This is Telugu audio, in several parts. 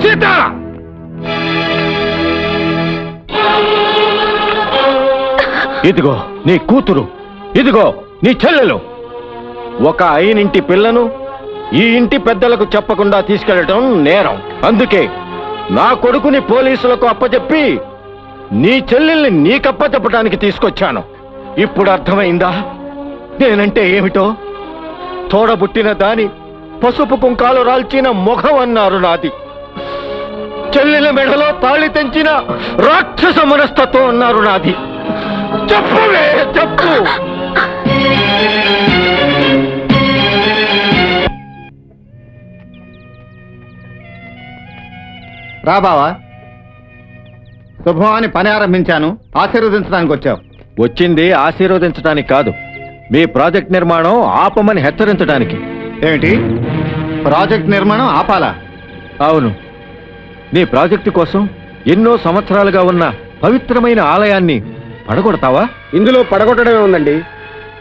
సీత! ఇదిగో నీ కూతురు, ఇదిగో నీ చెల్లెలు. ఒక అయినింటి పిల్లను ఈ ఇంటి పెద్దలకు చెప్పకుండా తీసుకెళ్లటం నేరం. అందుకే నా కొడుకుని పోలీసులకు అప్పచెప్పి నీ చెల్లెల్ని నీకప్పచెప్పడానికి తీసుకొచ్చాను. ఇప్పుడు అర్థమైందా నేనంటే ఏమిటో? తోడబుట్టిన దాని పసుపు కుంకాలు రాల్చిన ముఖం అన్నారు నాది. చెల్లెల మెడలో తాళి తెంచిన రాక్షస మనస్తత్వం అన్నారు నాది. చెప్పవే, చెప్పు. రా బావా, శుభం అని పని ఆరంభించాను, ఆశీర్వదించడానికి వచ్చావు. వచ్చింది ఆశీర్వదించడానికి కాదు, మీ ప్రాజెక్ట్ నిర్మాణం ఆపమని హెచ్చరించడానికి. ఏమిటి, ప్రాజెక్ట్ నిర్మాణం ఆపాలా? అవును, నీ ప్రాజెక్టు కోసం ఎన్నో సంవత్సరాలుగా ఉన్న పవిత్రమైన ఆలయాన్ని పడగొడతావా? ఇందులో పడగొట్టడమే ఉందండి.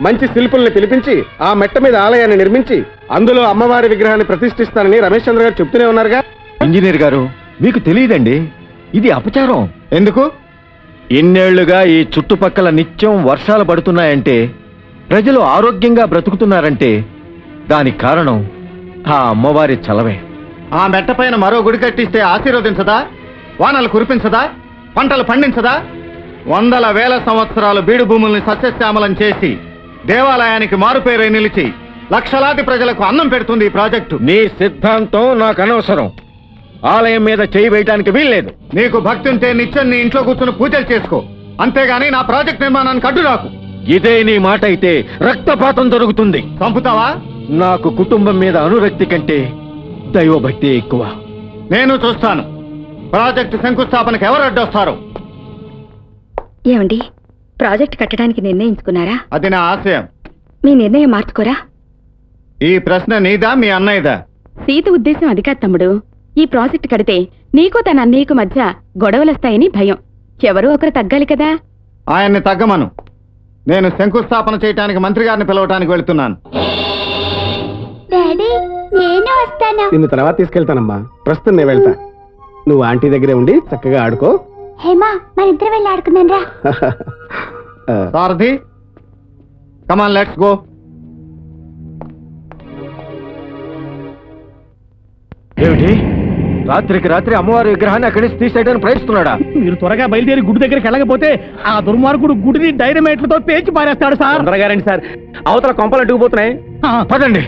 మంచి శిల్పుల్ని పిలిపించి ఆ మెట్ట మీద ఆలయాన్ని నిర్మించి అందులో అమ్మవారి విగ్రహాన్ని ప్రతిష్ఠిస్తానని రమేష్ చంద్ర గారు చెప్తూనే ఉన్నారుగా. ఇంజనీర్ గారు, మీకు తెలియదండి, ఇది అపచారం. ఎందుకు? ఇన్నేళ్లుగా ఈ చుట్టుపక్కల నిత్యం వర్షాలు పడుతున్నాయంటే, ప్రజలు ఆరోగ్యంగా బ్రతుకుతున్నారంటే దానికి కారణం ఆ అమ్మవారి చలవే. ఆ మెట్టపైన మరో గుడి కట్టిస్తే ఆశీర్వదించదా? వానలు కురిపించదా? పంటలు పండించదా? వందల వేల సంవత్సరాలు బీడు భూముల్ని సస్యశ్యామలం చేసి దేవాలయానికి మారుపేరై నిలిచి లక్షలాది ప్రజలకు అన్నం పెడుతుంది ఈ ప్రాజెక్టు. నీ సిద్ధాంతం నాకు అనవసరం. ఆలయం మీద చేయి వేయటానికి వీల్లేదు. నీకు భక్తి ఉంటే నిత్యం నీ ఇంట్లో కూర్చుని పూజలు చేసుకో, అంతేగాని నా ప్రాజెక్ట్ నిర్మాణానికి అడ్డు రాకు. ఇదే నీ మాట అయితే రక్తపాతం జరుగుతుంది. చంపుతావా? నాకు కుటుంబం మీద అనురక్తి కంటే దైవభక్తి ఎక్కువ. నేను చూస్తాను ప్రాజెక్టు శంకుస్థాపనకు ఎవరు అడ్డొస్తారో. ఏమండి, ప్రాజెక్ట్ కట్టడానికి నిర్ణయించుకున్నారా? అది నా ఆశయం. మీ నిర్ణయం మార్చుకోరా? ఈ ప్రశ్న నీదా మీ అన్నయ్యదా? సీత ఉద్దేశం అది కాదు తమ్ముడు. ఈ ప్రాజెక్ట్ కడితే నీకు తన అన్నయ్యకు మధ్య గొడవలొస్తాయని భయం. ఎవరో ఒకరు తగ్గాలి కదా. ఆయన్ని తగ్గమను. నేను శంకుస్థాపన చేయడానికి మంత్రి గారిని పిలవటానికి వెళుతున్నాను. నిన్ను తర్వాత తీసుకెళ్తానమ్మా, ప్రస్తుతం నేను వెళ్తా. నువ్వు ఆంటీ దగ్గరే ఉండి చక్కగా ఆడుకో. హేమా, మన ఇద్దరు వెళ్ళి ఆడుకుందాం రా. సారథి, కమాన్ లెట్స్ గో. ఏమిటి, రాత్రికి రాత్రి అమ్మవారి విగ్రహాన్ని అక్కడి నుంచి తీసేయడానికి ప్రయత్నిస్తున్నాడా? మీరు త్వరగా బయలుదేరి గుడి దగ్గరికి వెళ్ళకపోతే ఆ దుర్మార్గుడు గుడిని డైనమైట్లతో పేచి పారేస్తాడు సార్. తొందరగా రండి సార్, అవతల కొంపలు అడ్డుకుపోతున్నాయి. పదండి.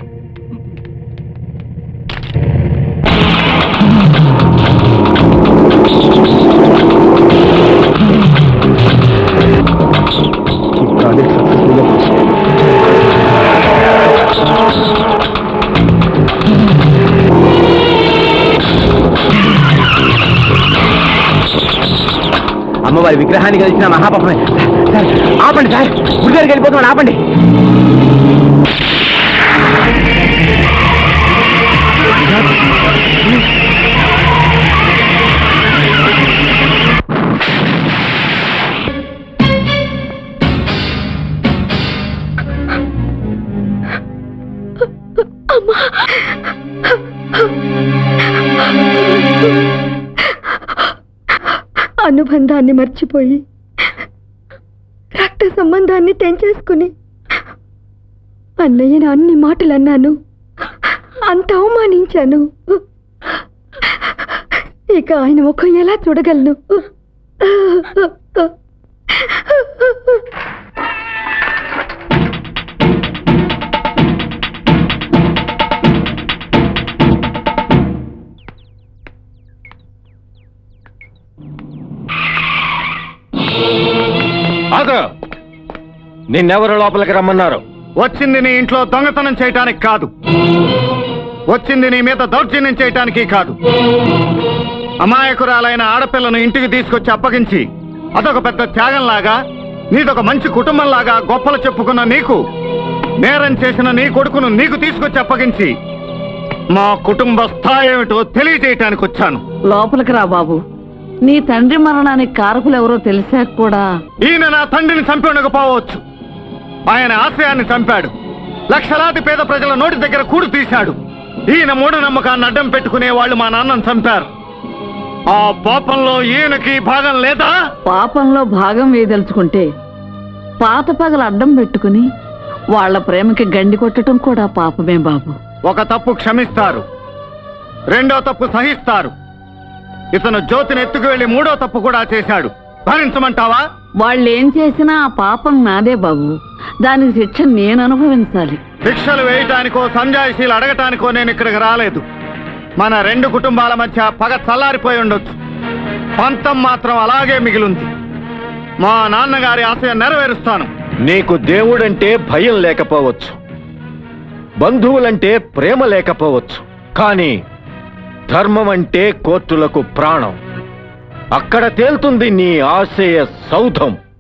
అమ్మవారి విగ్రహాన్ని కలిసిన మహాపాపమే. సార్ ఆపండి సార్, గుడి దగ్గరికి వెళ్ళిపోతున్నాడు, ఆపండి. అనుబంధాన్ని మర్చిపోయి రక్త సంబంధాన్ని తెంచేసుకుని అన్నయ్యని అన్ని మాటలు అన్నాను, అంత అవమానించాను. ఇక ఆయన ముఖం ఎలా చూడగలను? నిన్నెవరు లోపలికి రమ్మన్నారు? వచ్చింది నీ ఇంట్లో దొంగతనం చేయటానికి కాదు, వచ్చింది నీ మీద దౌర్జన్యం చేయటానికి కాదు. అమాయకురాలైన ఆడపిల్లను ఇంటికి తీసుకొచ్చి అప్పగించి అదొక పెద్ద త్యాగంలాగా, నీదొక మంచి కుటుంబంలాగా గొప్పలు చెప్పుకున్న నీకు, నేరం చేసిన నీ కొడుకును నీకు తీసుకొచ్చి అప్పగించి మా కుటుంబ స్థాయి ఏమిటో తెలియజేయటానికి వచ్చాను. లోపలికి రా బాబు. నీ తండ్రి మరణానికి కారకులు ఎవరో తెలిసాక కూడా. ఈయన నా తండ్రిని చంపి ఉండకపోవచ్చు, ఆయన ఆశయాన్ని చంపాడు. లక్షలాది పేద ప్రజల నోటి దగ్గర కూడు తీశాడు. ఈయన మూఢనమ్మకాన్ని అడ్డం పెట్టుకునే వాళ్ళు మా నాన్నను చంపారు. ఆ పాపంలో ఈయనకి భాగం లేదా? పాపంలో భాగం వేయదలుచుకుంటే పాత పగలు అడ్డం పెట్టుకుని వాళ్ళ ప్రేమకి గండి కొట్టడం కూడా పాపమే బాబు. ఒక తప్పు క్షమిస్తారు, రెండో తప్పు సహిస్తారు. ఇతను జ్యోతిని ఎత్తుకు వెళ్లి మూడో తప్పు కూడా చేశాడు. భరించమంటావా? వాళ్ళేం చేసినా ఆ పాపం నాదే బాబు. దానికి శిక్ష నేను అనుభవించాలి. శిక్షలు వేయటానికో సంజాయిషీలు అడగటానికో నేను ఇక్కడికి రాలేదు. మన రెండు కుటుంబాల మధ్య పగ చల్లారిపోయి ఉండొచ్చు, పంతం మాత్రం అలాగే మిగిలింది. మా నాన్నగారి ఆశయం నెరవేరుస్తాను. నీకు దేవుడంటే భయం లేకపోవచ్చు, బంధువులంటే ప్రేమ లేకపోవచ్చు, కానీ ధర్మం అంటే కోర్టులకు ప్రాణం. అక్కడ తేలుతుంది నీ ఆశయ సౌధం.